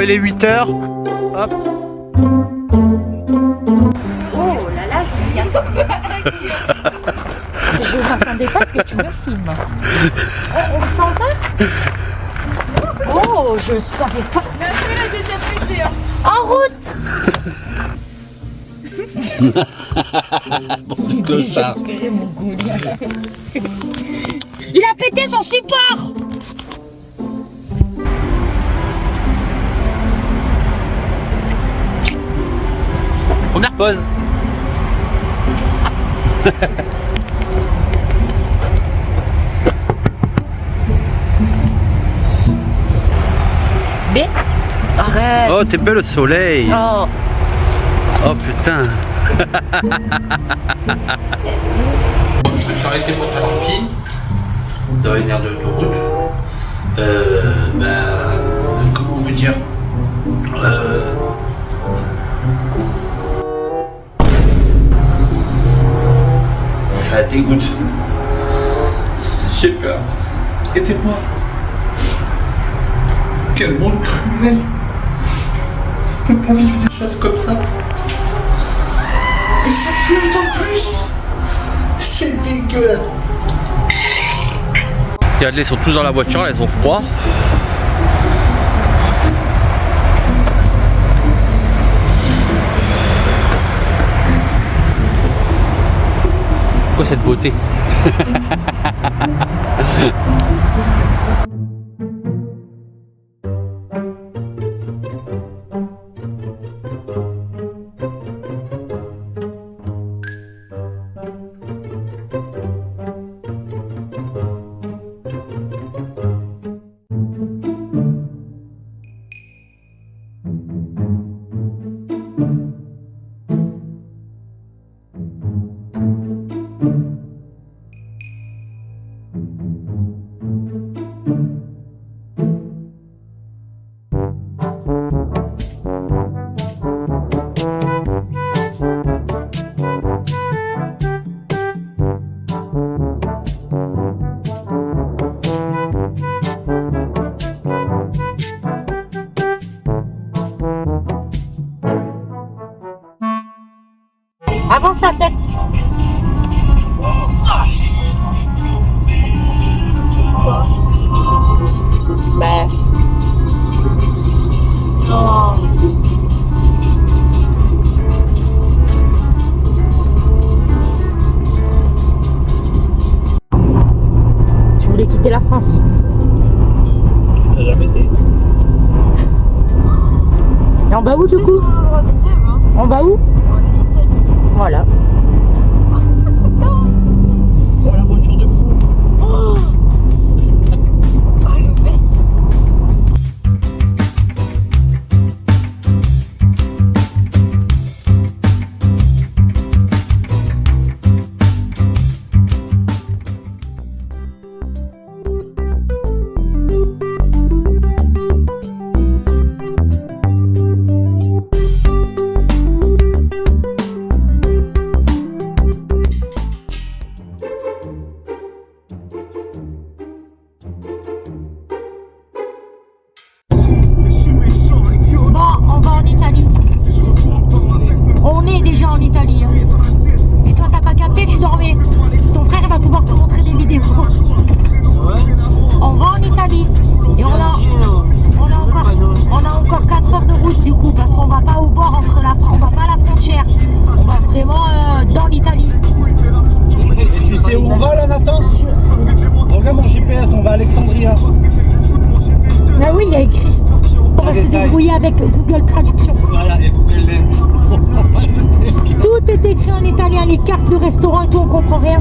il est 8h. Hop. Oh là là, je m'y attendais. Je m'attendais pas à ce que tu me filmes. On s'en va? Oh, je savais pas. Mais après, il a déjà pété. Hein. En route. Il est désespéré, mon goulien. Il a pété son support. Première pause. B. Arrête. Oh, t'es belle au soleil. Oh. Oh putain. Je me suis arrêté pour faire pipi dans une aire d'autoroute. Comment vous dire, ça dégoûte. J'ai peur. Aidez-moi. Quel monde cruel. Je peux pas vivre des choses comme ça. Et ça flotte en plus. C'est dégueulasse. Regardez, ils sont tous dans la voiture, là, ils ont froid. Pourquoi cette beauté? Avance ta tête. Ben. Oh. Tu voulais quitter la France? T'as jamais été. Et on va où du coup? On va où? Voilà. Oh la voiture de fou. Oh, le mec. Ah oui, il y a écrit. On va se débrouiller avec Google Traduction. Voilà, et Google Lens. Tout est écrit en italien, les cartes de restaurant et tout, on comprend rien.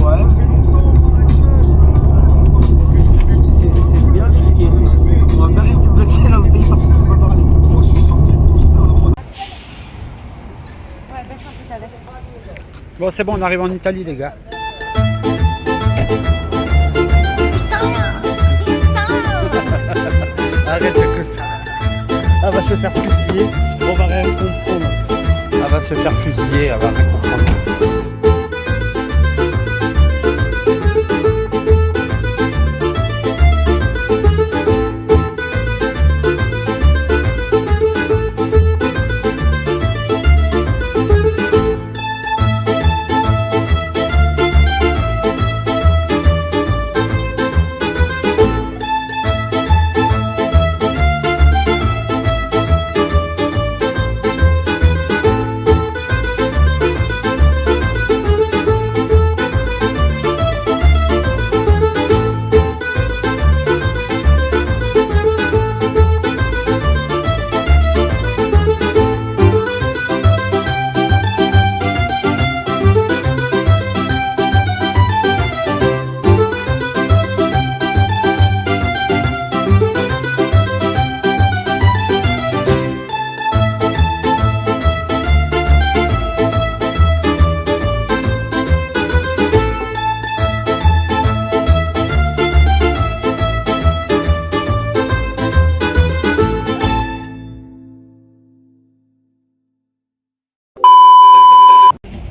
Ouais. C'est bien risqué. On va bien rester bloqué là au pays parce qu'on ne sait pas parler. Bon, c'est bon, on arrive en Italie, les gars. Arrête que ça. Elle va se faire fusiller. On va rien comprendre. Elle va se faire fusiller, elle va rien comprendre.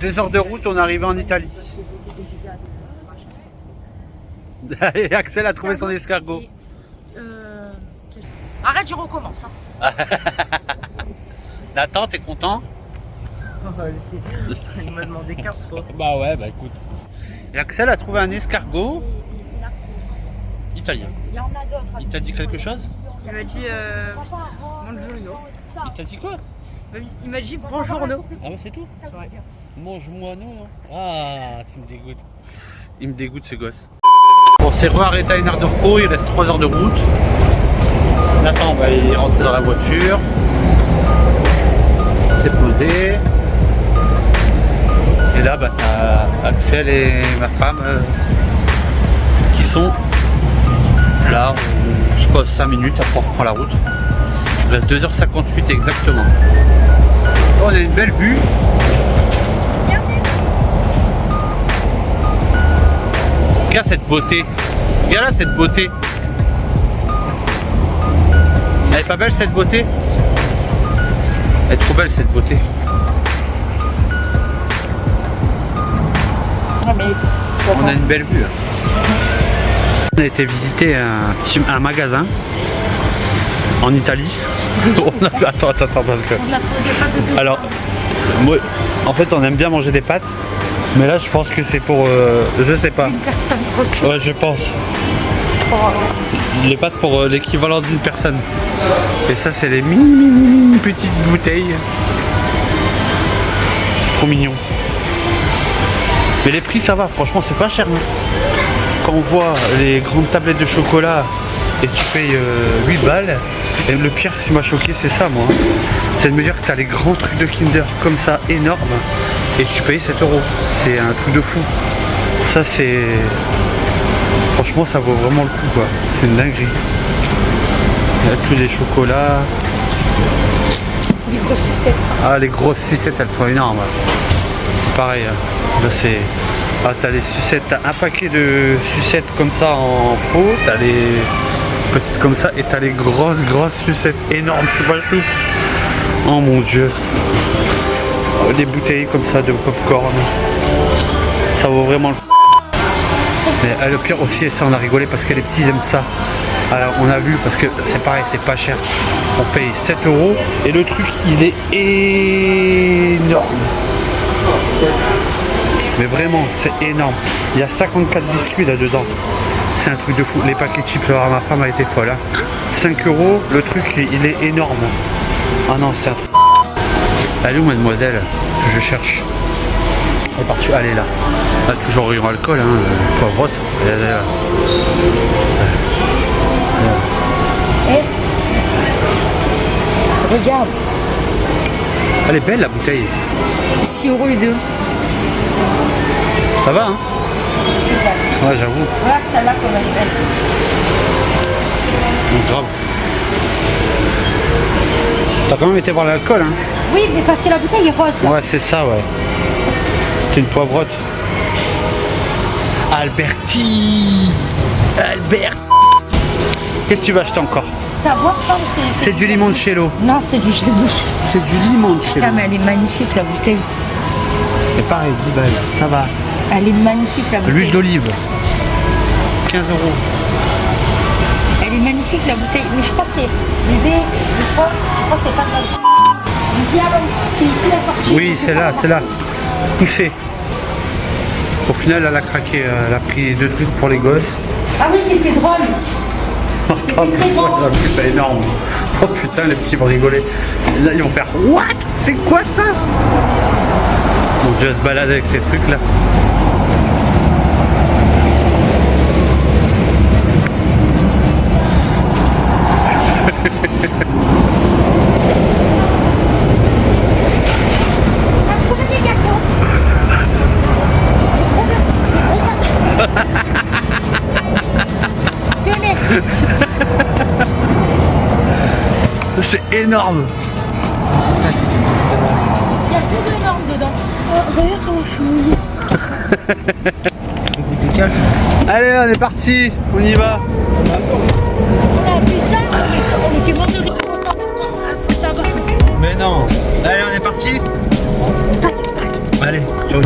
2 heures de route, on est arrivé en Italie. Et Axel a trouvé son escargot. Arrête, je recommence. Hein. Nathan, t'es content? Il m'a demandé 15 fois. Bah ouais, bah écoute. Et Axel a trouvé un escargot italien. Il y en a d'autres. Il t'a dit quelque chose? Il m'a dit bonjour. Il t'a dit quoi? Il m'a dit bonjour no. Ah ouais, c'est tout? Ouais. Mange-moi non. Ah, tu me dégoûtes. Il me dégoûte ce gosse. On s'est re-arrêté à 1 heure de repos, il reste 3 heures de route. Nathan, bah, il est rentré dans la voiture. Il s'est posé. Et là, bah, t'as Axel et ma femme qui sont là, je crois 5 minutes après on reprend la route. Il reste 2h58 exactement. On a une belle vue. Regarde cette beauté. Regarde là cette beauté. Elle est pas belle cette beauté? Elle est trop belle cette beauté. On a une belle vue. On a été visiter un magasin en Italie. Attends, parce que... Alors, moi, en fait, on aime bien manger des pâtes. Mais là, je pense que c'est pour... je sais pas. Une personne. Ouais, je pense. Les pâtes pour l'équivalent d'une personne. Et ça, c'est les mini petites bouteilles. C'est trop mignon. Mais les prix, ça va. Franchement, c'est pas cher. Hein. Quand on voit les grandes tablettes de chocolat et tu payes 8 balles. Et le pire qui m'a choqué, c'est ça, moi. C'est de me dire que tu as les grands trucs de Kinder comme ça, énormes. Et tu payes 7 €. C'est un truc de fou. Ça, c'est... Franchement, ça vaut vraiment le coup, quoi. C'est une dinguerie. Il y a tous les chocolats. Les grosses sucettes. Ah, les grosses sucettes, elles sont énormes. C'est pareil. Là, c'est... Ah, t'as les sucettes. T'as un paquet de sucettes comme ça en pot. T'as les petites comme ça. Et t'as les grosses sucettes énormes. Choupa choups. Oh mon dieu. Des bouteilles comme ça de popcorn. Ça vaut vraiment le coup. Mais le pire aussi, et ça on a rigolé parce que les petits aiment ça. Alors on a vu parce que c'est pareil, c'est pas cher. On paye 7 € et le truc il est énorme. Mais vraiment, c'est énorme. Il y a 54 biscuits là-dedans. C'est un truc de fou. Les paquets chips, alors ma femme a été folle. Hein. 5 €, le truc il est énorme. Ah non, c'est un truc. Elle est où mademoiselle? Je cherche. Elle est partie, elle est là. Elle a toujours eu un alcool, hein, pauvrotte. Elle est là. Regarde. Elle est belle la bouteille. 6 € les deux. Ça va, hein? Ouais, j'avoue. Voilà celle-là comme elle est belle. Donc, grave. T'as quand même été voir l'alcool, hein? Oui, mais parce que la bouteille est rose. Ouais, c'est ça, ouais. C'était une poivrotte. Alberti! Albert! Qu'est-ce que tu vas acheter encore? Savoir ça ou C'est du limoncello. Non, c'est du gelou. C'est du limoncello. Putain, mais elle est magnifique la bouteille. Et pareil, 10 balles, ça va. Elle est magnifique la bouteille. L'huile d'olive, 15 €. Elle est magnifique la bouteille. Mais je crois que c'est l'idée. Je crois que c'est pas mal. C'est ici la sortie. Oui, c'est là. Poussé. Au final, elle a craqué. Elle a pris 2 trucs pour les gosses. Ah oui, c'était drôle. C'était très drôle. C'est énorme. Oh putain, les petits vont rigoler. Là, ils vont faire what? C'est quoi ça? Mon dieu, elle se balade avec ces trucs là. Tenez. C'est énorme. C'est ça qui Il y a tout d'énorme dedans. Regarde comment je suis mouillée. est des caches. Allez, on est parti. On y va. On a vu ça, on était mort de rire pour ça. Faut savoir. Mais non. Allez, on est parti. Allez, ciao.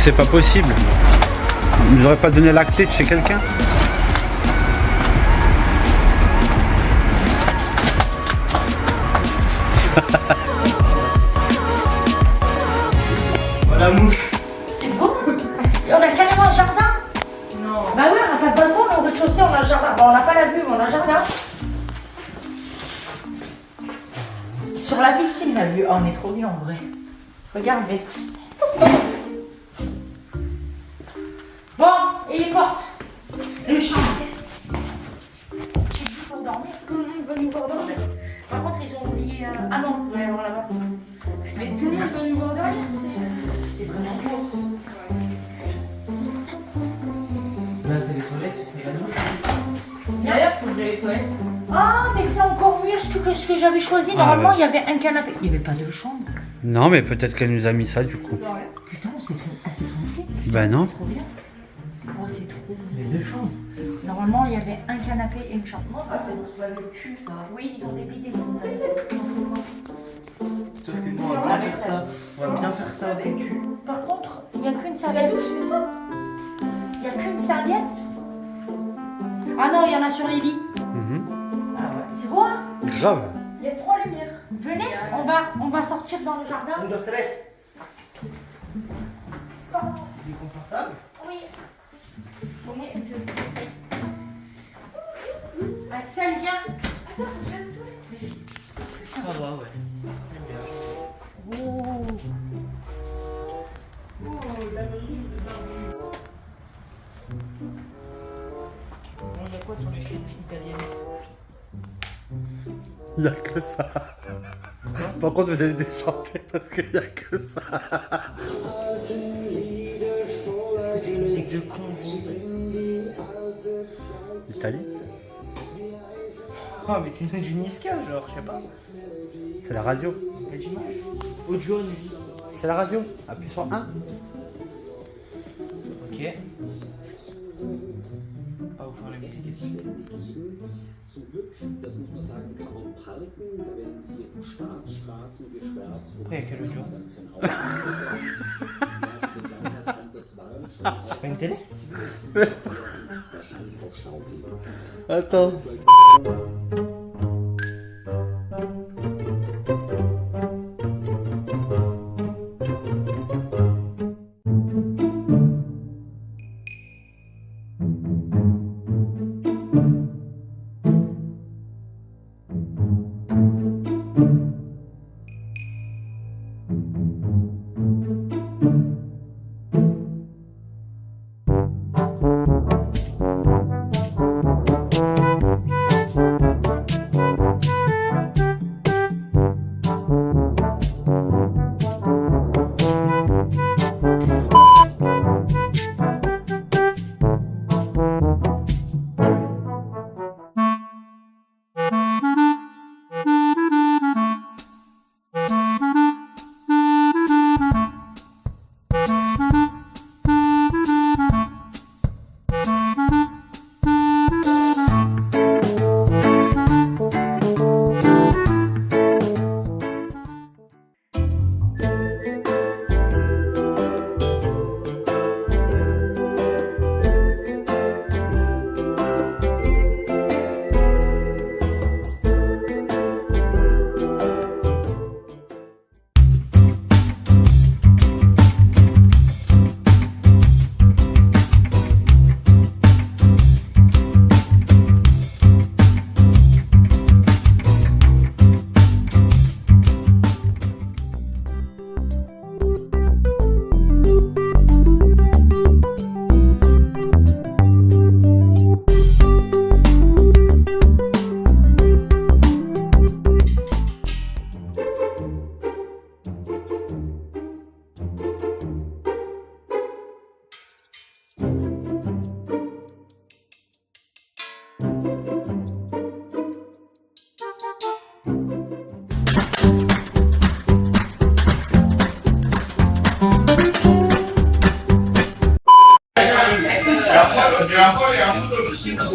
c'est pas possible. Ils nous auraient pas donné la clé de chez quelqu'un? Voilà, mouche. C'est beau. Et on a carrément un jardin. Non. Bah oui, on n'a pas de balcon, mais au rez-de-chaussée, on a un jardin. Bon, on n'a pas la vue, mais on a un jardin. Sur la piscine, la vue. Oh, on est trop bien en vrai. Regarde, mais. Bon, et les portes. Et les chambres. J'ai dit pour dormir. Tout le monde veut nous voir dormir. Par contre, ils ont oublié. Ah non, il va y avoir là-bas. Mais tout le monde veut nous voir dormir. C'est vraiment beau. Là, c'est les toilettes et la douche. D'ailleurs, faut que j'aille aux toilettes. Ah, mais c'est encore mieux que ce que j'avais choisi. Normalement, ouais. il y avait un canapé. Il n'y avait pas de chambre. Non, mais peut-être qu'elle nous a mis ça du coup. Putain, c'est assez tranquille. Bah non. C'est trop bien. Oh, c'est trop Les bien. 2 chambres. Normalement, il y avait un canapé et une chambre. Ah, c'est pour se laver le cul, ça. Oui, ils ont des bidets. Sauf que nous, on va bien faire ça. On va bien faire ça au PQ. Par contre, il n'y a qu'une serviette. C'est ça. Il n'y a qu'une serviette. Ah non, il y en a sur les lits. Mhm. Ah ouais. C'est beau, hein? Grave. Il y a 3 lumières. Venez, on va sortir dans le jardin. On doit se faire. Il est confortable. Oui. Venez, je essaye. Axel, viens. Ça va, ouais. J'aime bien. Oh. Bon, il y a quoi sur les chaînes italiennes? Il n'y a que ça. Par contre, vous allez déchanter parce qu'il n'y a que ça. C'est une musique de con. Italie? Ah, mais c'est du Niska, genre, je sais pas. C'est la radio. Il y a du mal. Audio, lui. C'est la radio. Appuie sur 1. Ok. Pas vous faire la musique ici. Zum Glück, das muss man sagen, kann man parken. Da werden die Staatsstraßen gesperrt. Après, il y a que le jour. C'est pas une télé? Wahrscheinlich auch Stau geben. Attends.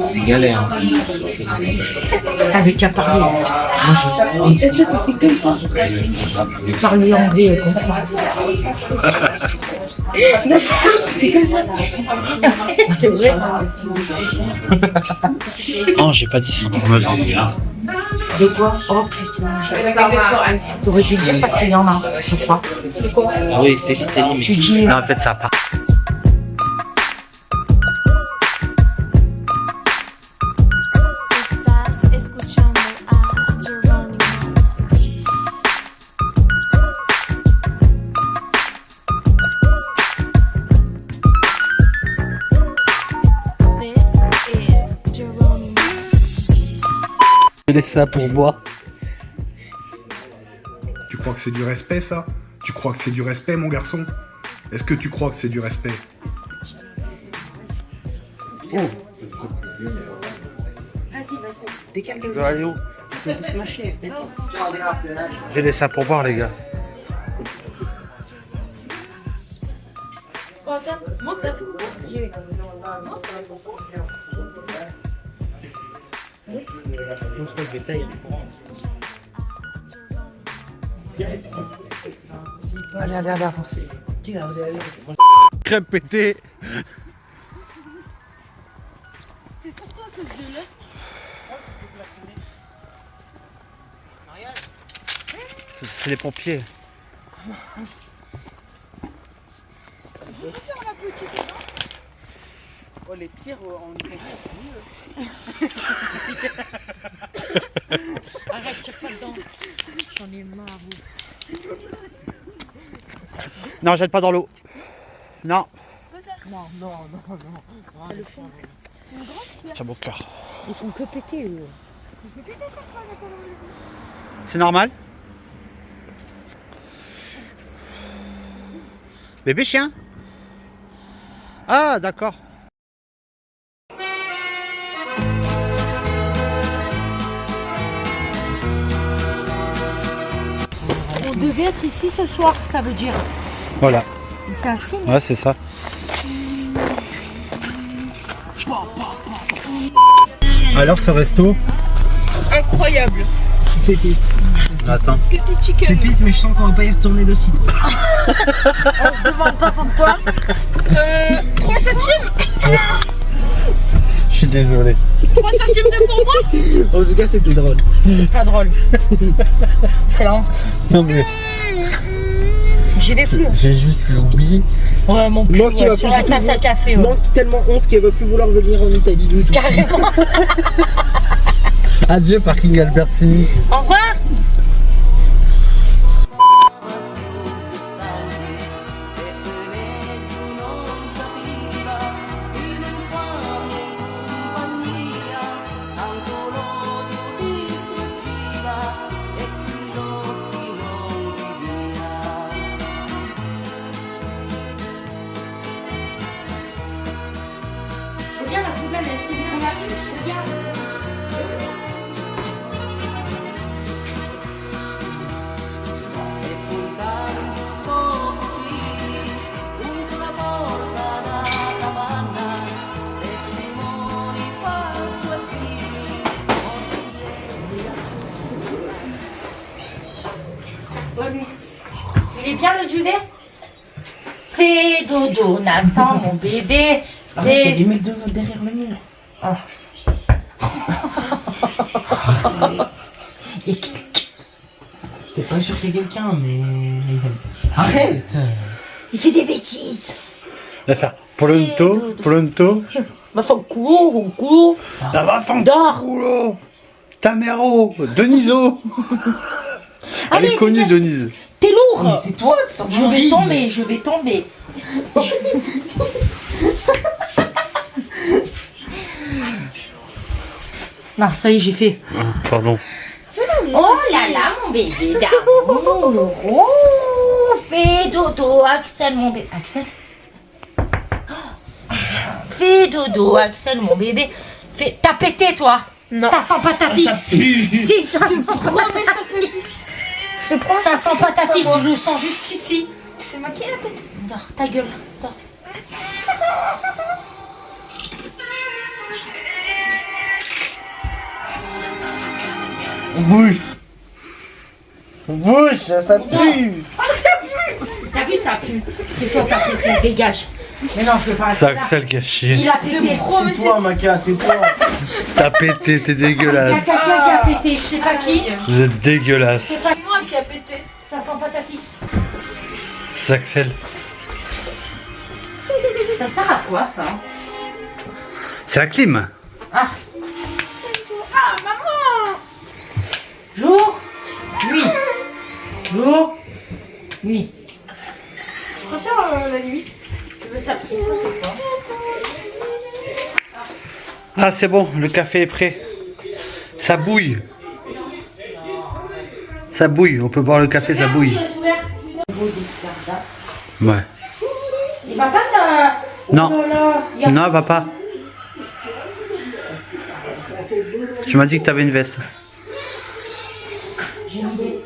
C'est galère. T'avais qu'à parler. Moi, et toi, t'étais comme ça. Parler anglais, elle comprend. T'es comme ça. C'est vrai. Non, j'ai pas dit ça. De quoi? Oh putain. T'aurais dû le dire parce qu'il y en a, je crois. Ah oui, c'est l'Italie, mais Tu dis. Non, peut-être ça part. Estás escuchando a Jerónimo. This is Jerónimo. Je laisse ça pour moi. Tu crois que c'est du respect, ça? Tu crois que c'est du respect, mon garçon? Est-ce que tu crois que c'est du respect? décale-toi. Je dois aller où? Je vais pousser ma chef. J'ai laissé ça pour boire, les gars. Non, je crois que je vais tailler. Allez, allez, allez, avancez. Crêpe pétée. C'est surtout à cause de l'œuf. C'est les pompiers. Oh, les tirs en Italie, c'est mieux. Arrête, tire pas dedans. J'en ai marre. Non, jette pas dans l'eau. Non. Non, non, non, non. Le fond. Tiens, mon cœur. Ils font que péter, eux. C'est normal? Bébé chien? Ah, d'accord. On devait être ici ce soir, ça veut dire. Voilà. C'est un signe. Ouais, c'est ça. Alors, ce resto? Incroyable. Pépite. Attends. Pépite, mais je sens qu'on va pas y retourner de sitôt. On se demande pas pourquoi. 3 centimes. Je suis désolé. 3 centimes de pourboire. En tout cas, c'était drôle. C'est pas drôle. C'est la honte. Non, mais J'y vais plus. j'ai juste oublié. Ouais, mon cul, Moi qui ouais, va sur plus la du tasse tout- à café. Ouais. Manque tellement honte qu'elle va plus vouloir venir en Italie du tout. Carrément. Adieu, parking Albertini. Au revoir. Regarde la poubelle, elle est bien là. Regarde. Il est bien le Julet? Fais dodo, Nathan, mon bébé. Arrête, il y a Fais- du mec derrière le mur. C'est pas sûr qu'il y a quelqu'un, mais... Arrête. Il fait des bêtises. Il va faire pronto, pronto. Ma femme culo. Ça va, Dors. fanculo. Tamero, Deniso. Elle Allez, est connue, dégage. Denise. T'es lourd. Mais c'est toi qui sors Je vais tomber, je vais tomber. Non, ça y est, j'ai fait. Pardon. Oh là là, mon bébé d'amour. Oh, fais dodo, Axel, mon bébé. Axel? Oh. Fais dodo, Axel, mon bébé. T'as pété, toi? Non. Ça sent pas ta fille. Ça pue. Si, ça sent pas ta fille. Ça sent pas ta fille, je le sens jusqu'ici. C'est moi qui ai la pété. Dors, ta gueule, dors. Bouge. Bouge, ça pue. T'as vu, ça pue. C'est toi qui as pété, dégage. Mais non, je veux pas C'est rester là. Axel qui a chié. Il a pété. C'est toi, Maca, c'est toi. T'as pété, t'es Il y a dégueulasse. quelqu'un qui a pété, je sais pas qui. Vous êtes dégueulasse. C'est pas moi qui a pété. Ça sent pas ta fixe. C'est Axel. Ça sert à quoi, ça? C'est la clim. Ah. Ah, maman! Jour, nuit. Jour, nuit. Je préfère la nuit. Tu veux ça? Ça, c'est quoi? Ah, c'est bon, le café est prêt. Ça bouille. Ça bouille, on peut boire le café, ça bouille. Ouais. Il va pas ta... Non. Oh là là, il y a- Non, va pas. Tu m'as dit que t'avais une veste. J'ai une idée.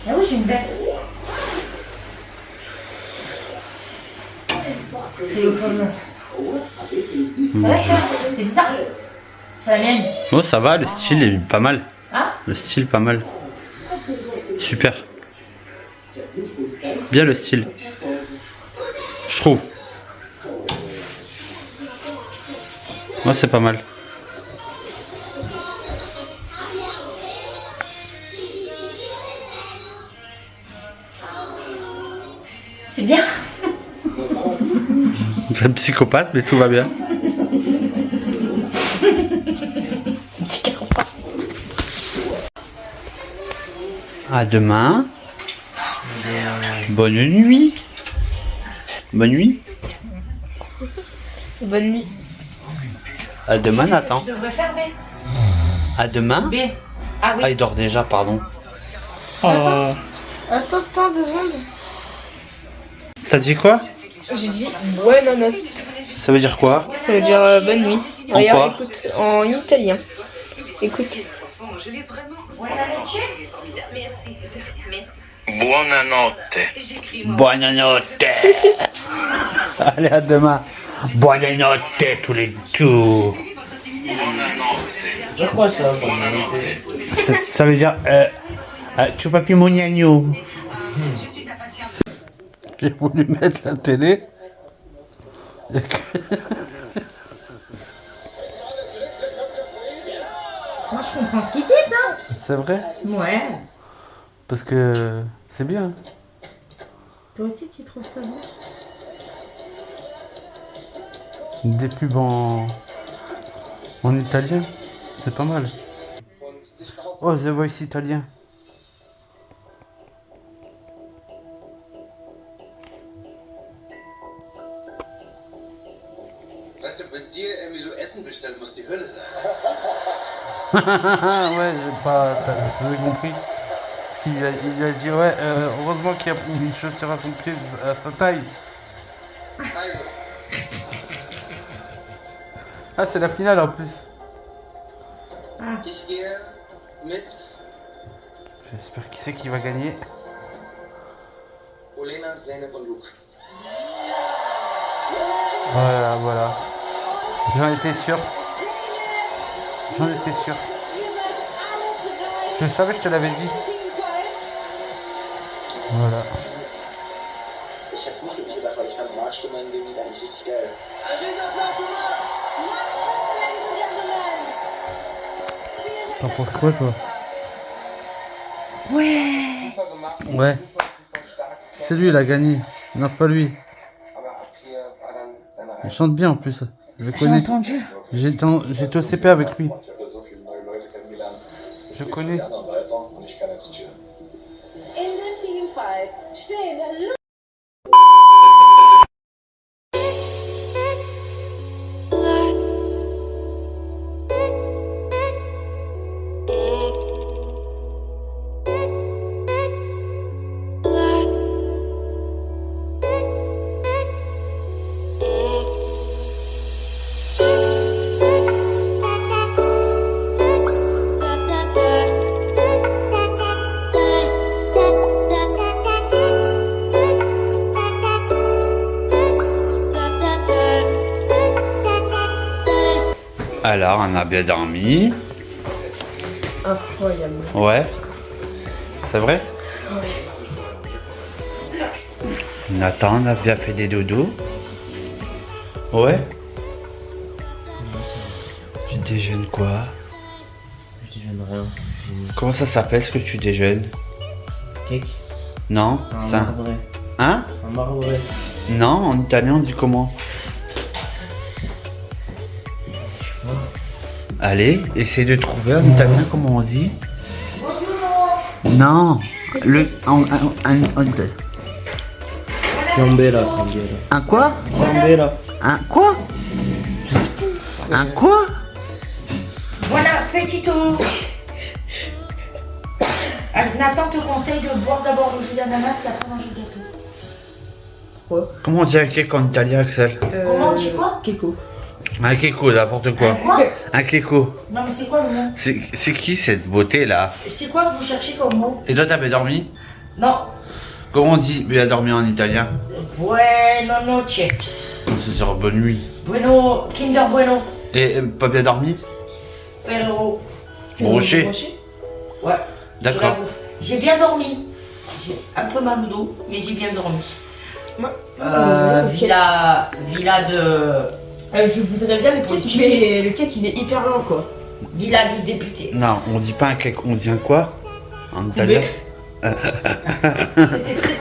Ah oui, j'ai une veste. C'est le comme... C'est vrai que c'est bizarre. C'est la mienne. Oh, ça va, le style est pas mal. Hein? Le style, pas mal. Super. Bien le style. Je trouve. Moi, c'est pas mal. C'est bien. C'est un psychopathe, mais tout va bien. À demain. Bonne nuit. Bonne nuit. Bonne nuit. À demain, Nathan. Je devrais faire B. À demain. B. Ah oui. Ah, il dort déjà, pardon. Attends, 2 secondes. T'as dit quoi? J'ai dit buona notte. Ça veut dire quoi? Ça veut dire bonne nuit. En Regarde, quoi? écoute, en italien. Écoute. Buonanotte. Allez, à demain. Buonanotte, tous les tours. Je crois ça. Ça veut dire tu papi mon gnagno. J'ai voulu mettre la télé. Moi, je comprends ce qu'il dit, ça. C'est vrai? Ouais. Parce que c'est bien. Toi aussi, tu trouves ça bon? Des pubs en italien, c'est pas mal. Oh, The Voice italien. Weißt du, wenn dir irgendwie so Essen bestellen muss, die Hölle sein. Ouais, j'ai compris. Parce qu'il il a dit, ouais, heureusement qu'il y a une chaussure à son pied, à sa taille. Ah, c'est la finale en plus. Ich gehe mit J'espère qui c'est qui va gagner. Olena, Zeynep und Luke. Voilà, voilà. J'en étais sûr. J'en étais sûr. Je savais, je te l'avais dit. Voilà. Ich hab's nicht wirklich gedacht, weil ich fand Marschstimme in dem Lied eigentlich richtig geil. T'en penses quoi, toi? Ouais. Ouais. C'est lui, il a gagné. Non, pas lui. Il chante bien en plus. Je le connais. Entendu. J'étais au CP avec lui. Je connais. In the teamfights stehen Alors, on a bien dormi. Incroyable. Ouais. C'est vrai? Nathan, on a bien fait des dodos. Ouais. Tu déjeunes quoi? Je déjeune rien. Comment ça s'appelle ce que tu déjeunes? Cake. Non? Un Ça... marbré. Hein? Un marbré. Non, en italien on dit comment? Allez, essaie de trouver en italien comment on dit. Non, le... Fiambella. Un quoi? Fiambella. Un quoi? Un quoi? Voilà, petit eau. Nathan te conseille de boire d'abord le jus d'ananas et après manger le gâteau. Comment on dit un cake en italien, Axel? Comment on dit quoi? Keko. Un keko, n'importe quoi. Quoi? Un keko. Non mais c'est quoi le mot? C'est qui cette beauté là? C'est quoi que vous cherchez comme mot? Et toi, t'as bien dormi? Non. Comment on dit bien dormi en italien? Bueno noche. C'est sur bonne nuit. Bueno, Kinder Bueno. Et pas bien dormi? Ferrero. Rocher. Ouais. D'accord. Je la bouffe. J'ai bien dormi. J'ai un peu mal au dos, mais j'ai bien dormi. Villa de... Je voudrais bien le cake, mais le cake il est hyper lent quoi. Villa du député. Non, on dit pas un cake, on dit un quoi? En italien? C'était très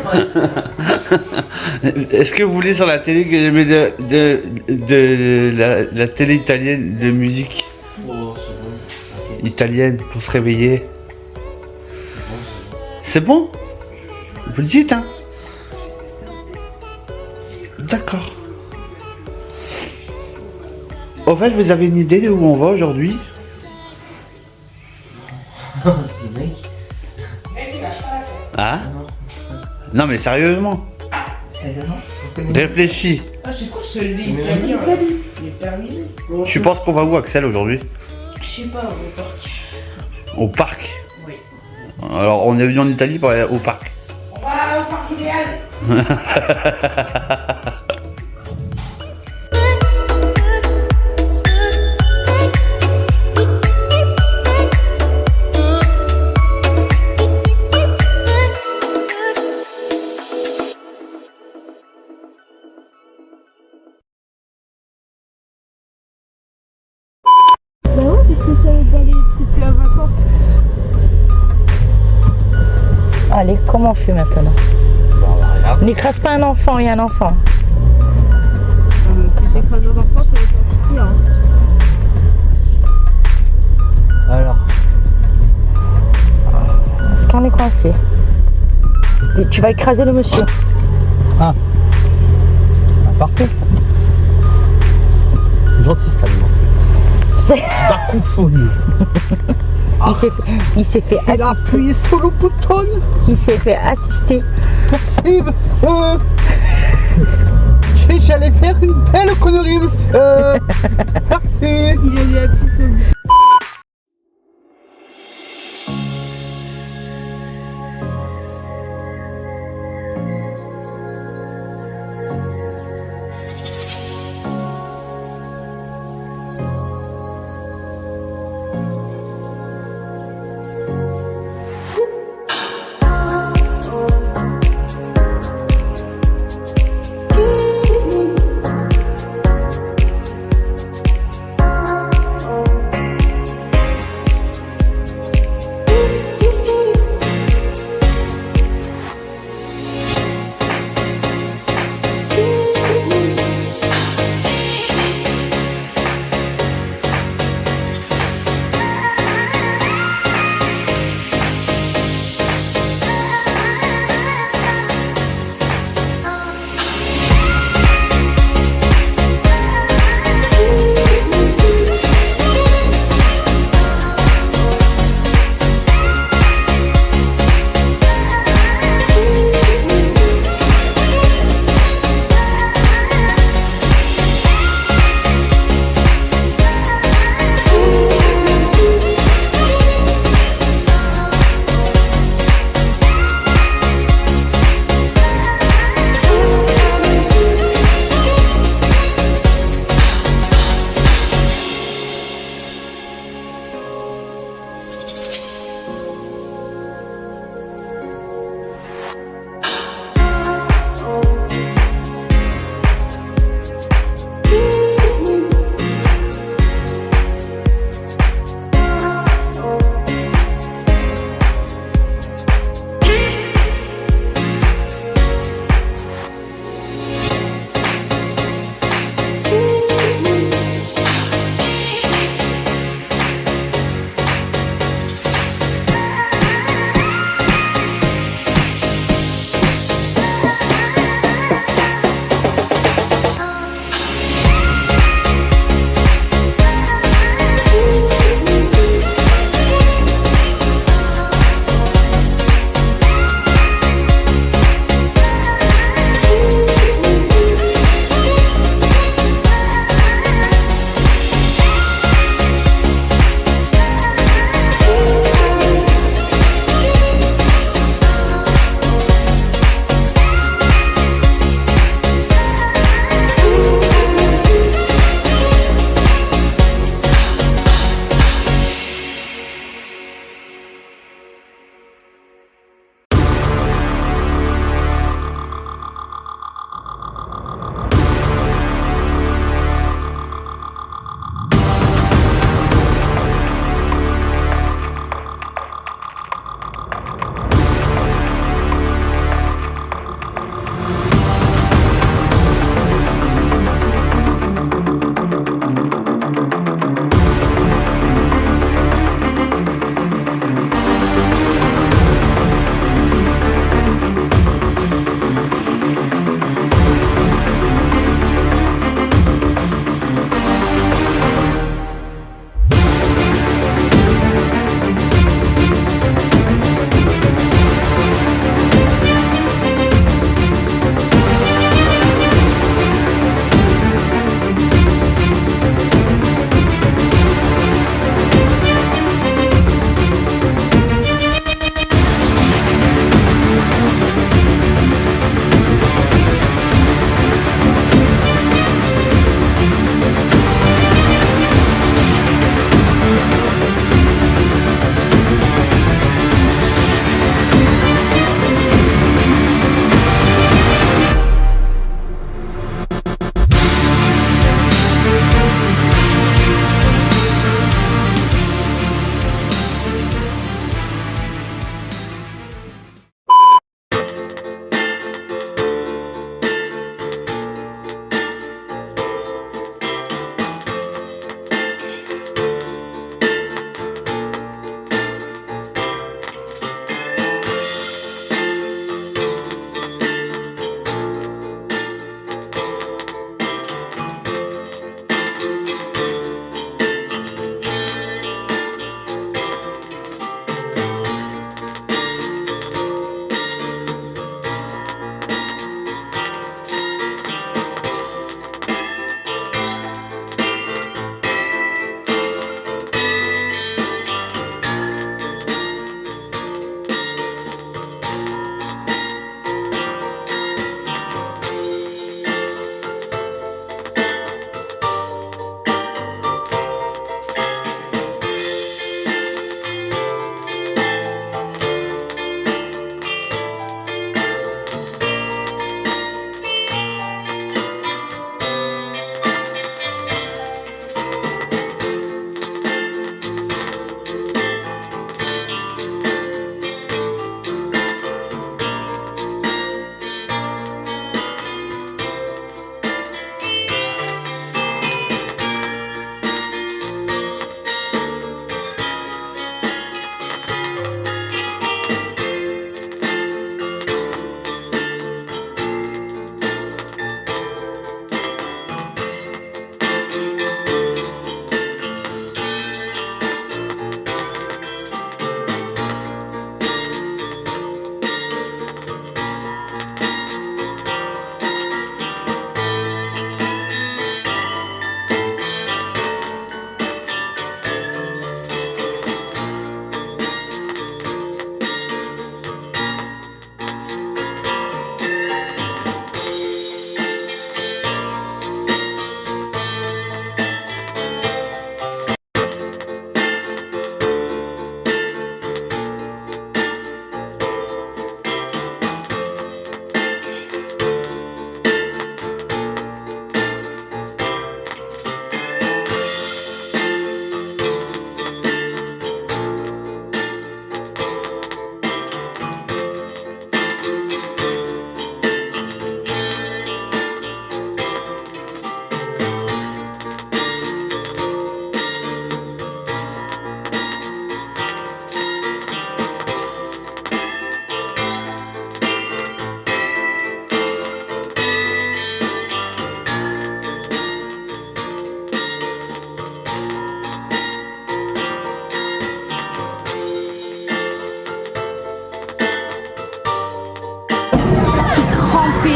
drôle. Est-ce que vous voulez sur la télé que j'ai mis de la télé italienne de musique Oh, c'est bon. italienne pour se réveiller? C'est bon? Vous le dites, hein? D'accord. Au fait, vous avez une idée de où on va aujourd'hui? Le mec. Hein? Non mais sérieusement, réfléchis. Ah c'est quoi ce lit italien? Il est terminé. Tu penses qu'on va où, Axel, aujourd'hui? Je sais pas, au parc. Au parc? Oui. Alors on est venu en Italie pour aller au parc. On va au parc idéal. Allez, comment on fait maintenant? N'écrase pas un enfant, il y a un enfant. Si t'écrases un enfant, ça va être pire. Alors. Est-ce qu'on est coincé? Et tu vas écraser le monsieur. Ah. Parfait. Gentil cet aliment. C'est... D'un coup de folie. Il s'est fait Il a assister. appuyé sur le bouton. Il s'est fait assister. Merci. J'allais faire une belle connerie, monsieur. Merci. Il allait appuyer sur le bouton.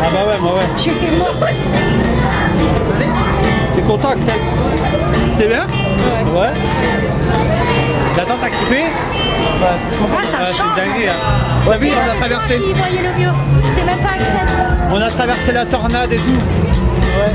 Ah bah ouais, moi ouais. J'étais morte aussi. T'es content, Axel? C'est bien? Ouais. Attends, t'as kiffé? Moi, ça C'est change. dingue. Hein. T'as vu, on a traversé. Qui voyait le mieux. C'est même pas Axel. On a traversé la tornade et tout. Ouais.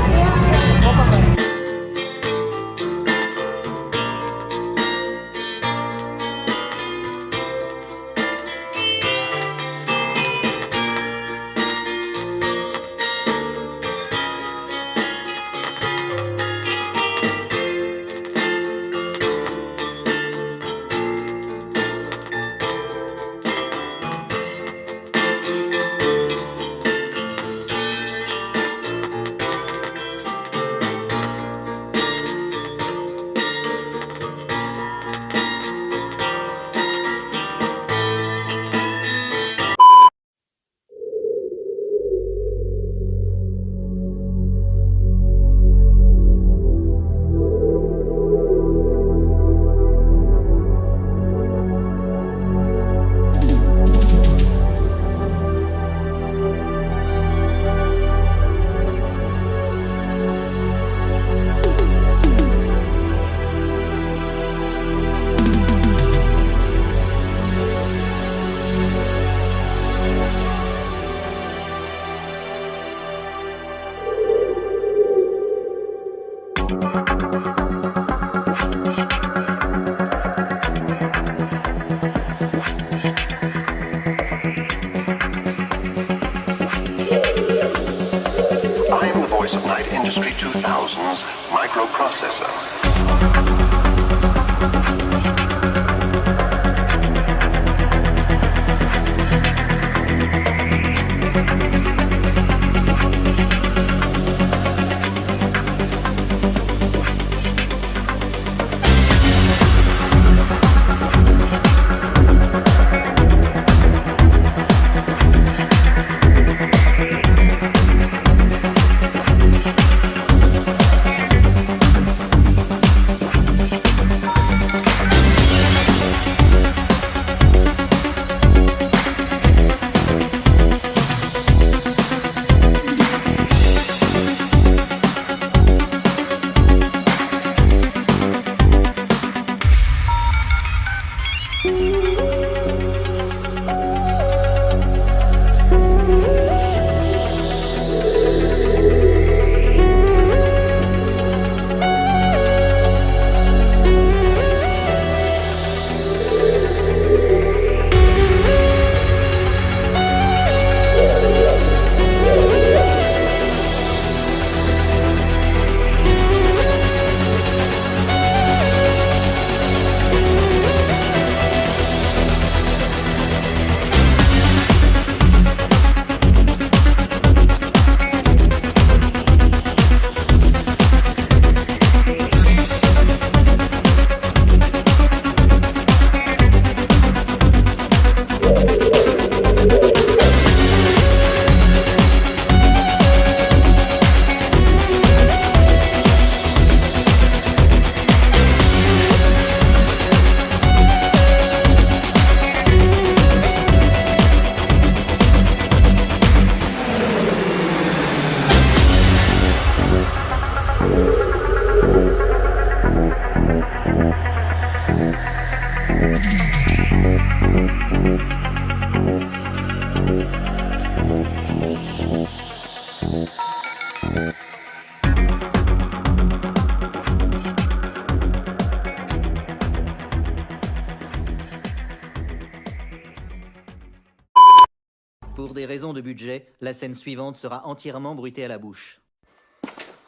Pour des raisons de budget, la scène suivante sera entièrement bruitée à la bouche.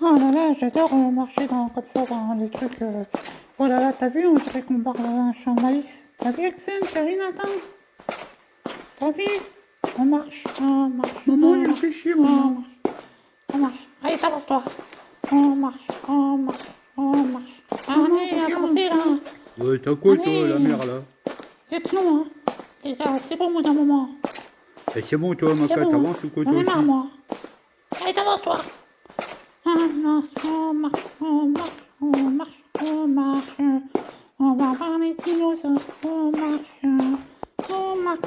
Oh là là, j'adore marcher comme ça dans les trucs. Oh là là, t'as vu, on dirait qu'on parle dans un champ de maïs. T'as vu, Axel? T'as vu, Nathan? T'as vu? On marche, on marche. Maman, il me fait chier, maman. On marche. Allez, avance-toi. On marche, on marche, on marche. Allez, avancez là. Ouais, t'as quoi, toi, Allez. la mère, là? C'est long, hein. Les gars, c'est bon au bout d'un moment. Et c'est bon, toi, ma C'est carte, bon. t'avances ou quoi, toi J'en ai aussi? marre, moi. Allez, avance-toi. On marche, on marche, on marche, on marche, on marche. On va voir les dinosaures. On marche, on marche.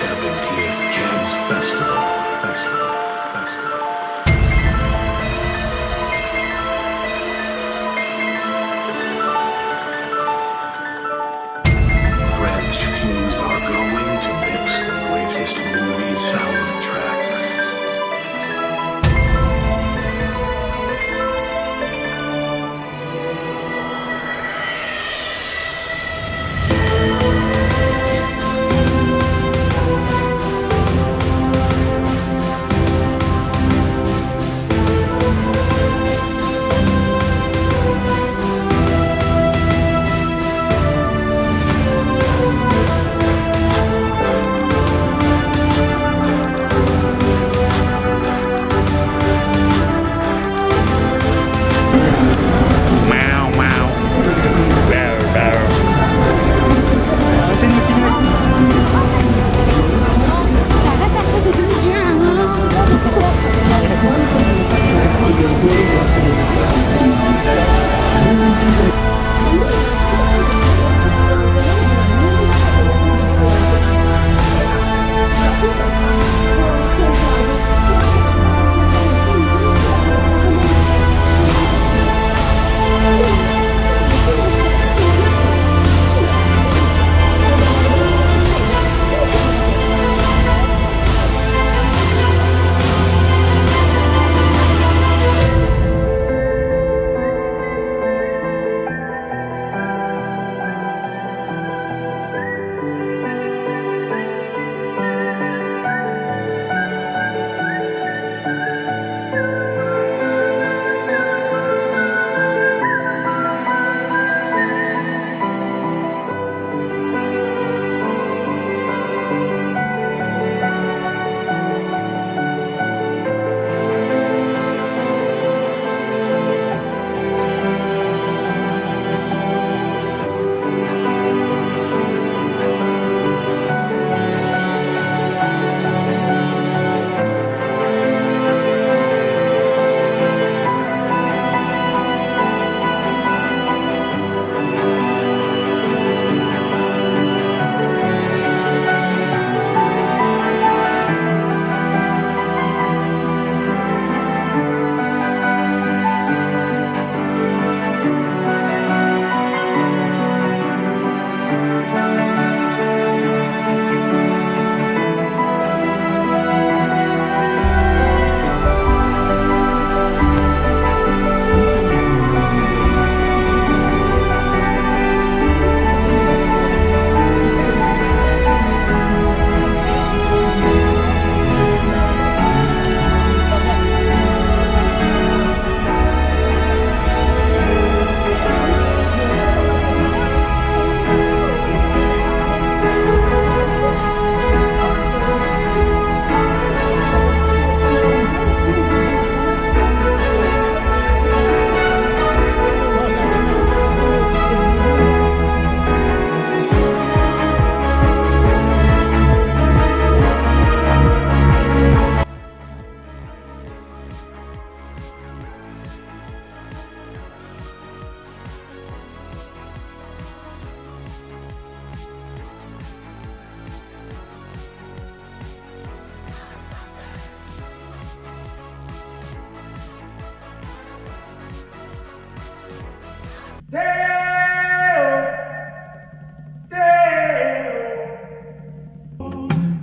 70th Jazz Festival. French Fuse are going to mix the greatest movie soundtracks.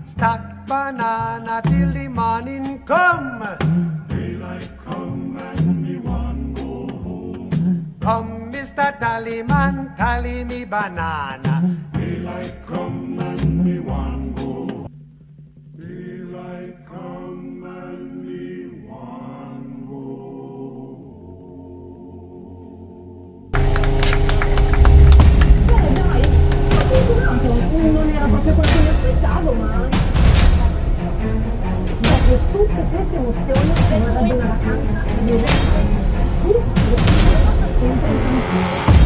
Stack banana till the morning come. Daylight come and me one go home. Come, Mr. Tallyman, tally me banana. Daylight come and me one go home. Daylight come and me one go Non era proprio quello che mi aspettavo, ma dopo tutte queste emozioni ci vorrebbe una vacanza di resto. Passa sempre.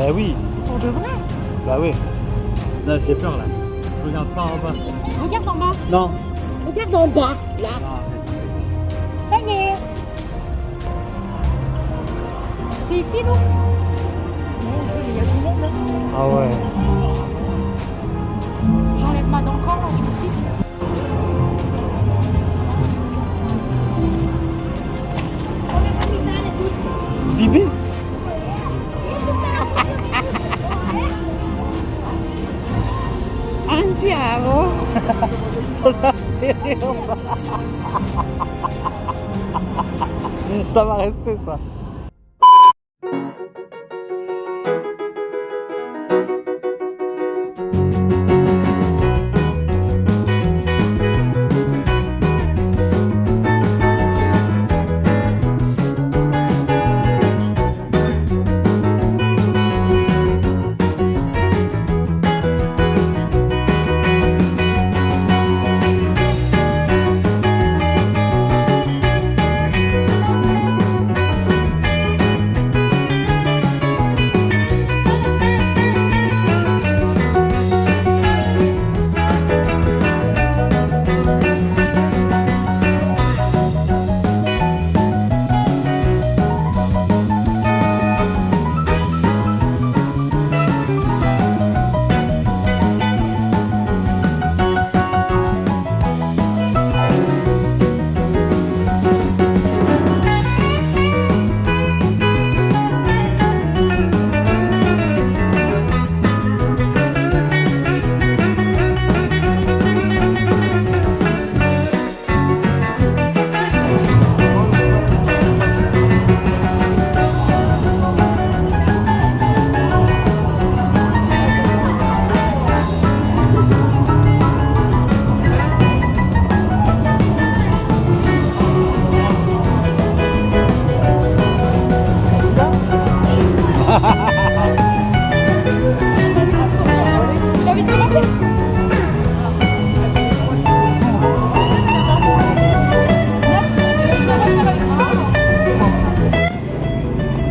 Bah oui. Pour de vrai. Bah oui. Non, j'ai peur là. Je regarde pas en bas. Regarde en bas. Non. Regarde en bas, là. Ça y est. C'est ici, non? Mon Dieu, il y a du monde. Hein. Ah ouais. J'enlève ma dent quand, là, je me suis. Bibi. Andiamo. Ça va rester ça.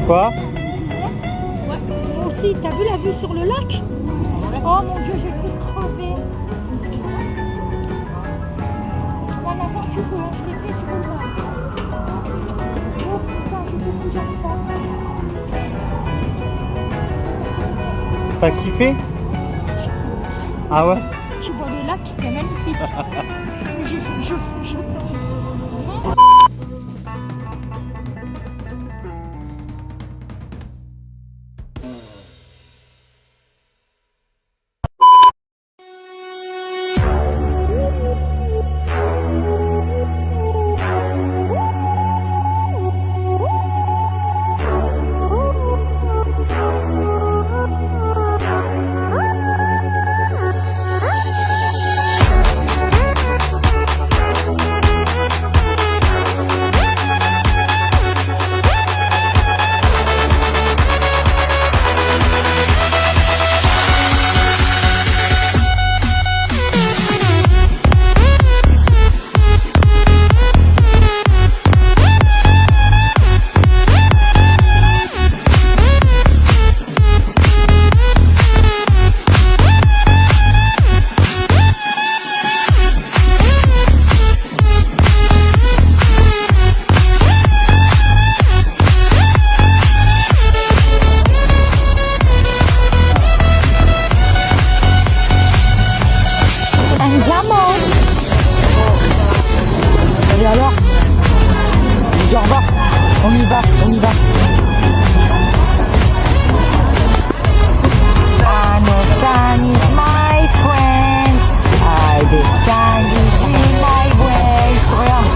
Quoi? Ouais, moi aussi, t'as vu la vue sur le lac? Oh mon Dieu, j'ai cru crever. Voilà, quand tu peux, je t'ai fait, tu peux le voir. Oh putain, je peux plus jamais ça. T'as kiffé? Ah ouais? Tu vois le lac, c'est magnifique. je... Et alors? Je dis au revoir. On y va, on y va. Understand is my friend. I understand is in my way. Regarde.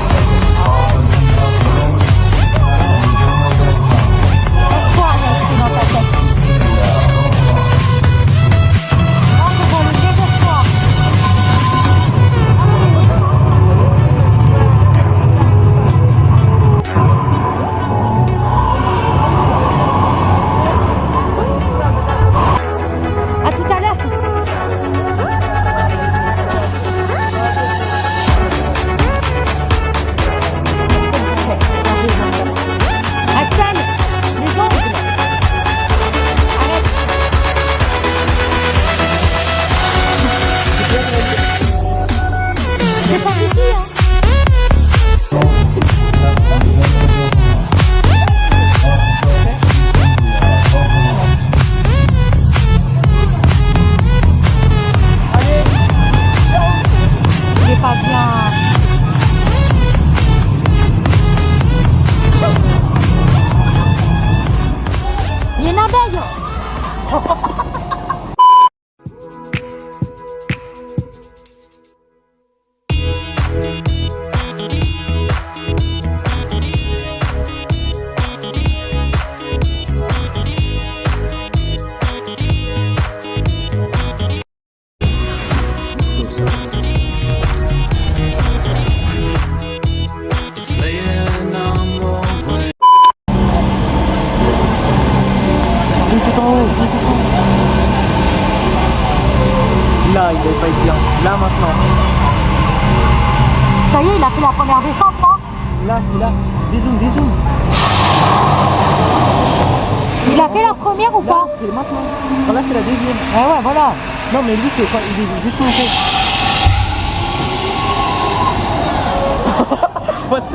Laisse-toi rien dans ta tête. Non, c'est pour le désespoir. il allait pas être bien. Là, maintenant. Ça y est, il a fait la première descente, non? Là, c'est là. Dézoom. Il a fait la première ou pas? C'est maintenant. Enfin, là, c'est la deuxième. Ouais, voilà. Non, mais lui, c'est pas... il est juste monté. Tu vois ça?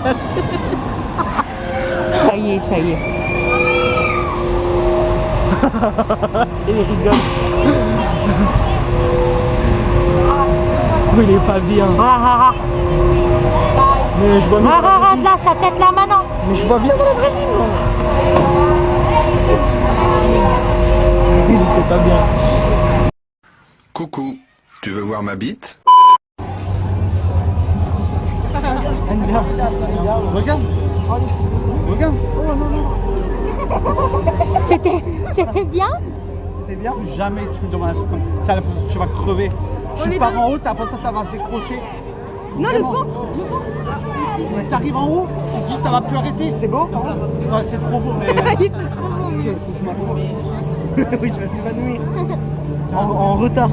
Ça y est. C'est les rigoles. Oui, il est pas bien. Mais je vois bien. Arrête là, sa tête là maintenant. Mais je vois bien dans la vraie vie, moi. Il était pas bien. Coucou, tu veux voir ma bite? Regarde. C'était bien? C'était bien. Jamais tu me demandes un truc comme ça. T'as l'impression que tu vas crever. Je pars en haut, t'as l'impression que ça va se décrocher. Non, Vraiment. le ventre. Tu arrives en haut, tu te dis ça va plus arrêter. C'est beau? Ouais, c'est trop beau, mais. Oui, c'est trop beau. Oui, je vais s'évanouir. En retard.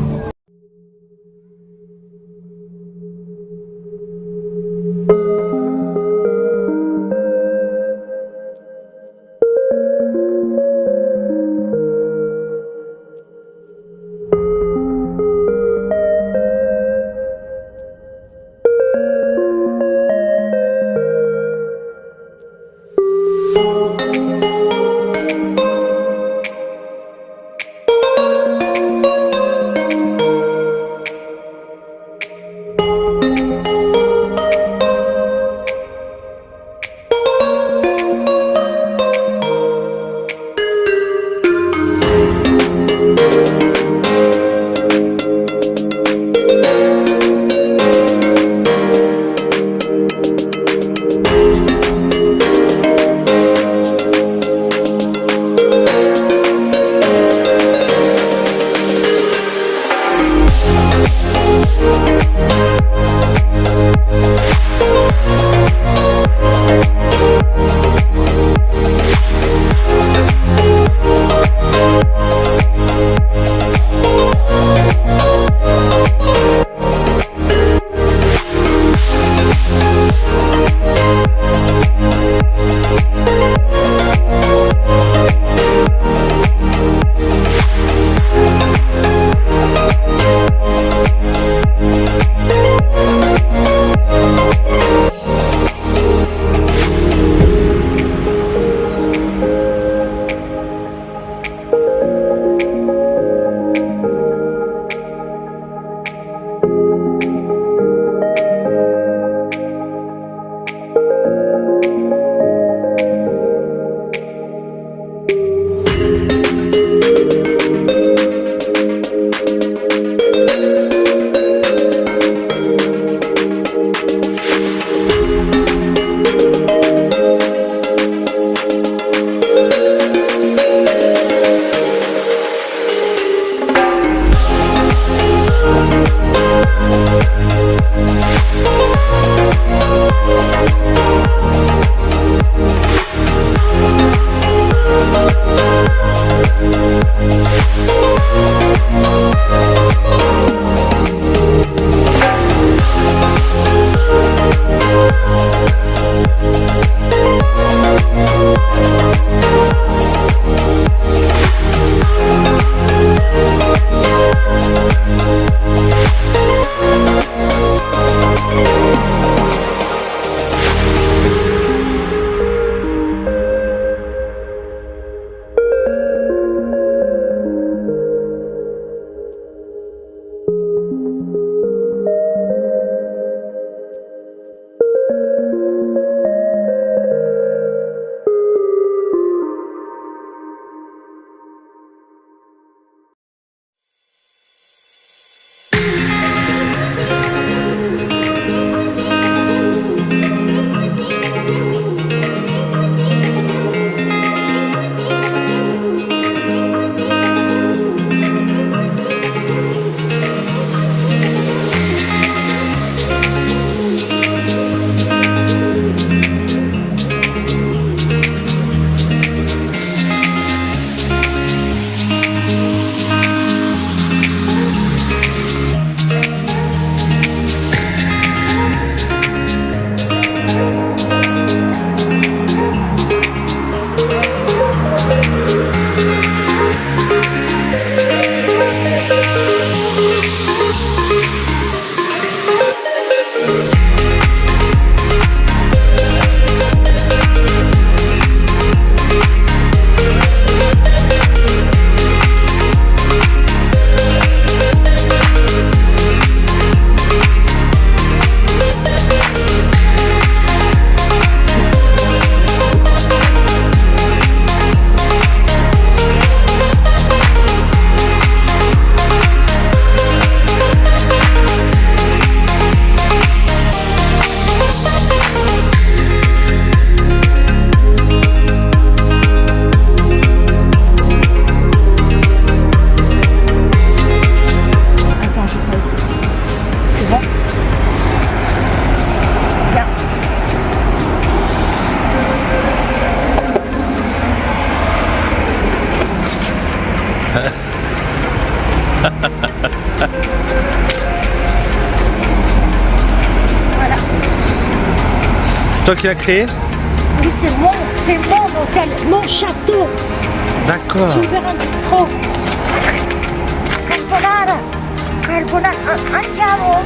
C'est toi qui l'as créé? Oui, c'est mon hôtel, mon château. D'accord. J'ai ouvert un bistrot. Carbonara, andiamo.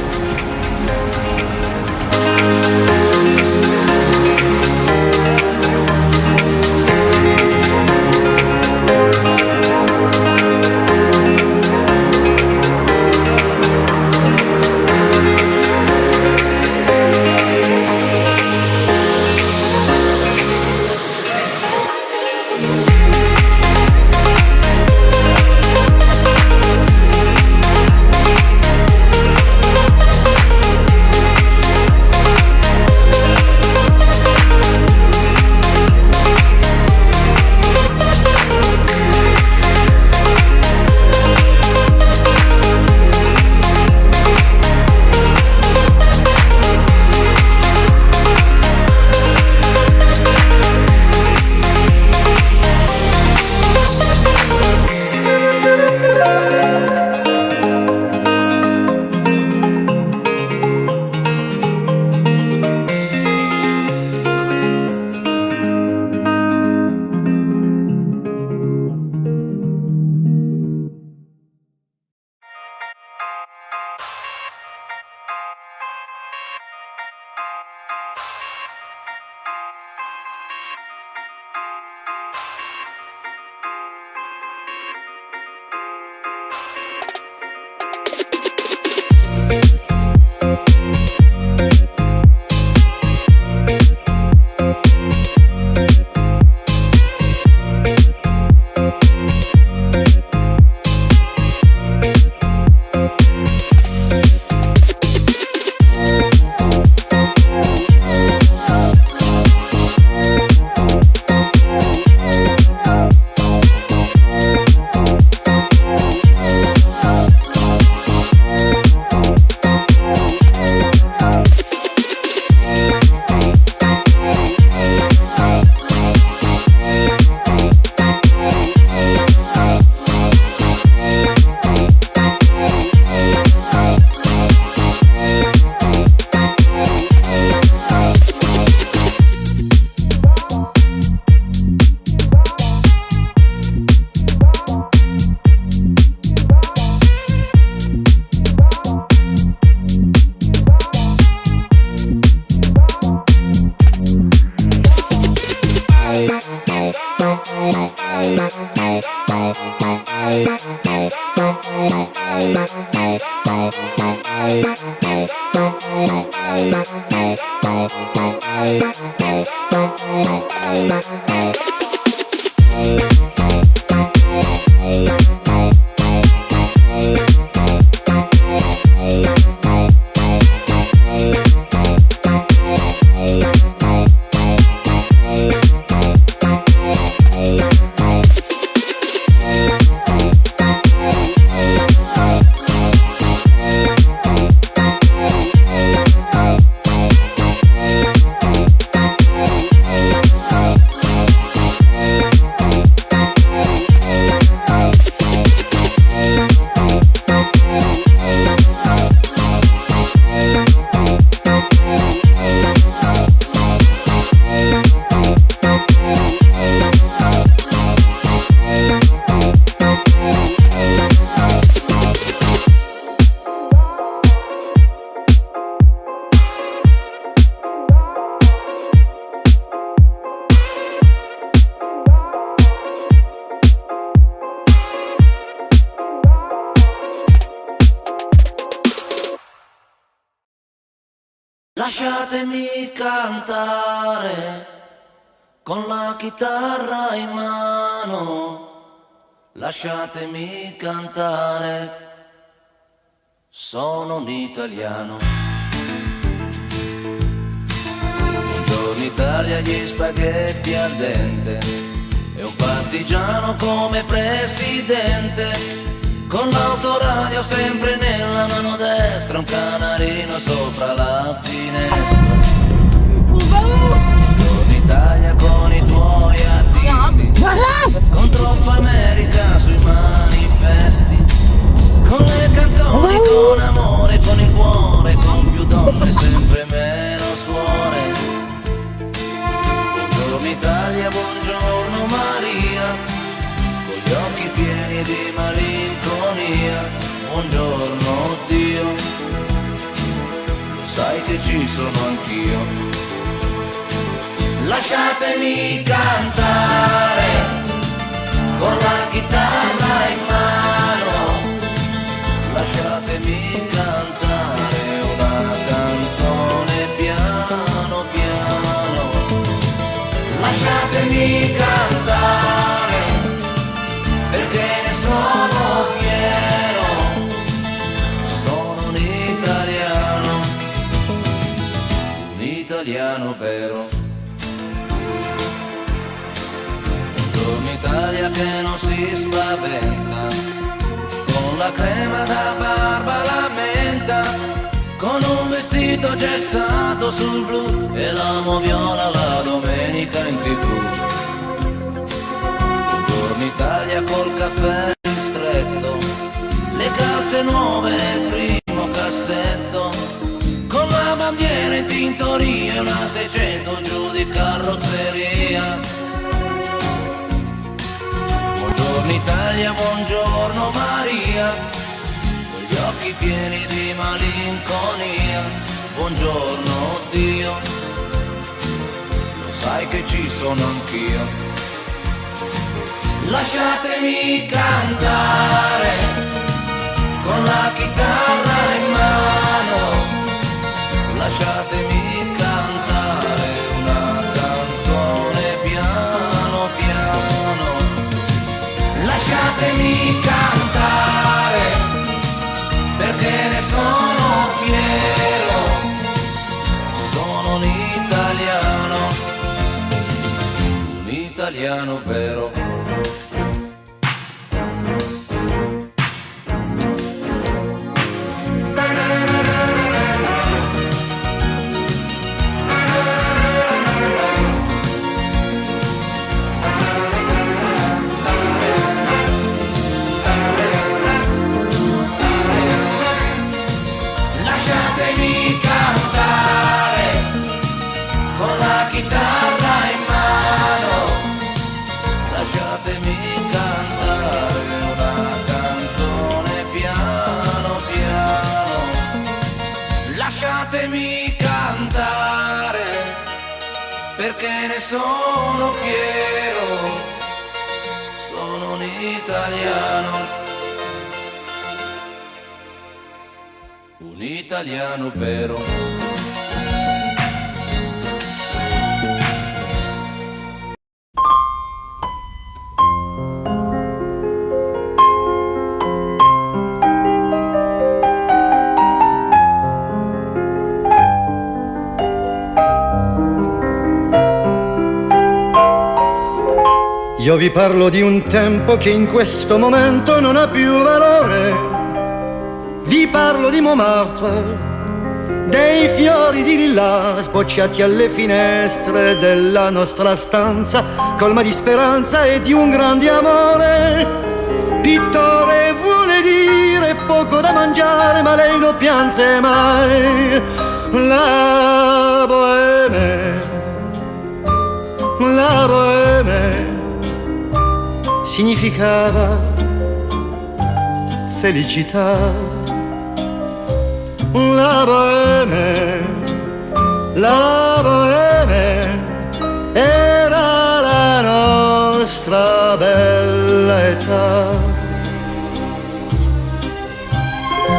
Lasciatemi cantare con la chitarra in mano, lasciatemi cantare, sono un italiano. Buongiorno Italia, gli spaghetti al dente e un partigiano come presidente. Con l'autoradio sempre nella mano destra, un canarino sopra la finestra. Buongiorno Italia con i tuoi artisti, con troppa America sui manifesti, con le canzoni, con amore, con il cuore, con più donne, sempre meno suore. ci sono anch'io. Lasciatemi cantare con la chitarra in mano, lasciatemi cantare una canzone piano piano, lasciatemi cantare perché ne sono fiero, sono un italiano vero. Italia che non si spaventa, con la crema da barba la menta, con un vestito gessato sul blu e la moviola la domenica in TV. Buongiorno Italia col caffè ristretto, le calze nuove nel primo cassetto, con la bandiera in tintoria e una 600 giù di carrozzeria. Buongiorno Italia, buongiorno Maria, con gli occhi pieni di malinconia. Buongiorno Dio, lo sai che ci sono anch'io. Lasciatemi cantare con la chitarra in mano, lasciatemi cantare una canzone piano piano, lasciatemi cantare perché ne sono fiero, sono un italiano vero. Lasciatemi cantare con la chitarra in mano, lasciatemi cantare una canzone piano piano, lasciatemi cantare perché ne sono fiero, sono un italiano vero. Io vi parlo di un tempo che in questo momento non ha più valore. Vi parlo di Montmartre, dei fiori di lilla sbocciati alle finestre della nostra stanza, colma di speranza e di un grande amore. Pittore vuole dire poco da mangiare, ma lei non pianse mai. La bohème, la bohème significava felicità. La bohème era la nostra bella età.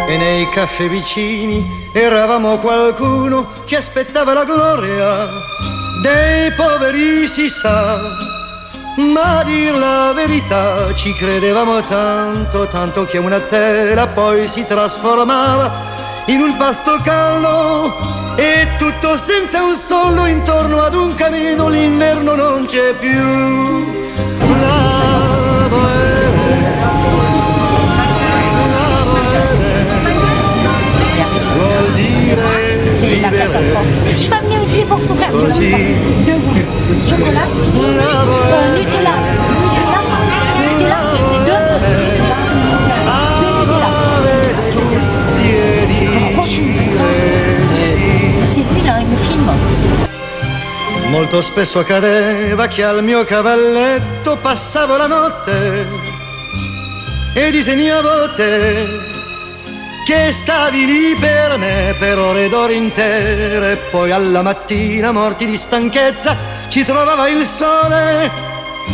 E nei caffè vicini eravamo qualcuno che aspettava la gloria dei poveri, si sa. Ma a dir la verità ci credevamo tanto, tanto che una tela poi si trasformava in un pasto caldo, e tutto senza un soldo intorno ad un camino, l'inverno non c'è più. La bohème, vuol dire vivere Je vais venir ici pour souffrir. così. Chocolat, Nutella, c'est lui là, il me filme. Molto spesso accadeva che al mio cavalletto passavo la notte e disegnavo te. che stavi lì per me per ore d'ore intere, e poi alla mattina, morti di stanchezza, ci trovava il sole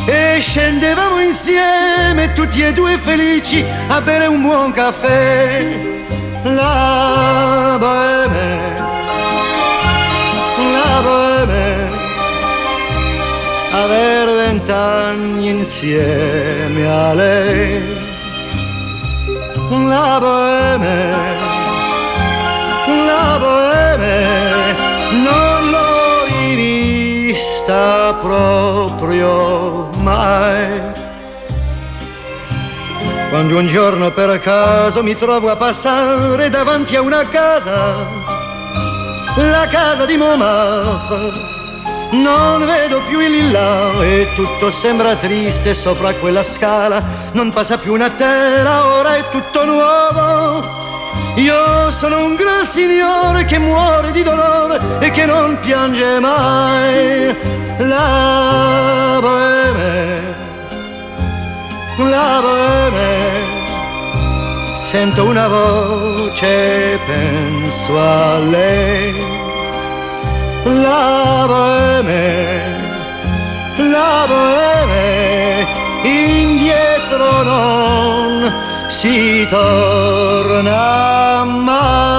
e scendevamo insieme, tutti e due felici, a bere un buon caffè. La bohème, la bohème, aver 20 anni insieme a lei. La bohème, non l'ho rivista proprio mai. Quando un giorno per caso mi trovo a passare davanti a una casa, la casa di Montmartre, non vedo più il lilla e tutto sembra triste sopra quella scala, non passa più una tela, ora è tutto nuovo. Io sono un gran signore che muore di dolore e che non piange mai. La bohème, la bohème, sento una voce, penso a lei. La bohème, indietro non si torna mai.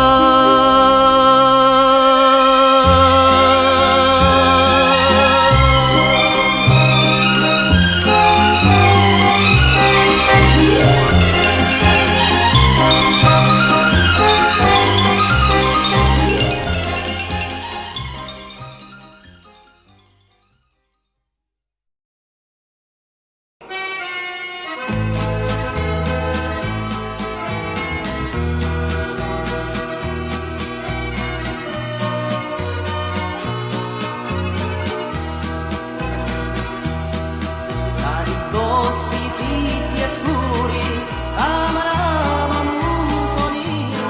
Boschi fitti e scuri, amarava Mussolino,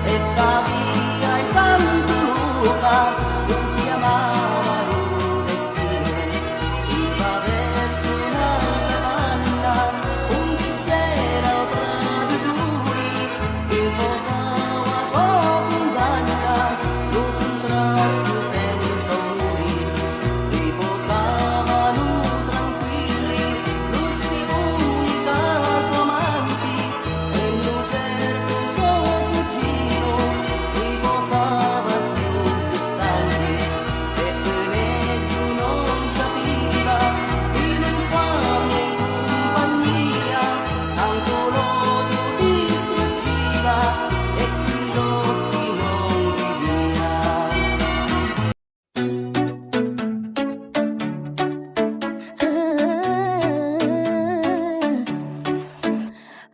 e da via e San Luca, tutti amavano destino. Iva verso una capanna, un bicchiere tra di duri, che fotava sua condanna, lo contrasto senza muri, riposavano tranquilli, lo spioni da suo amanti, e lo certo suo cugino, riposava più distanti, e Benedetto non sapeva di non farne compagnia, tanto l'odio distruggeva e chi l'occhi non vivia.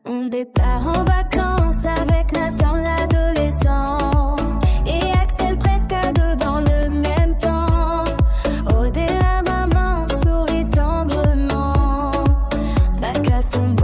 On départ en vacances avec Nathan l'adolescent et Axel presque ado dans le même temps. Odé la maman sourit tendrement, bac à son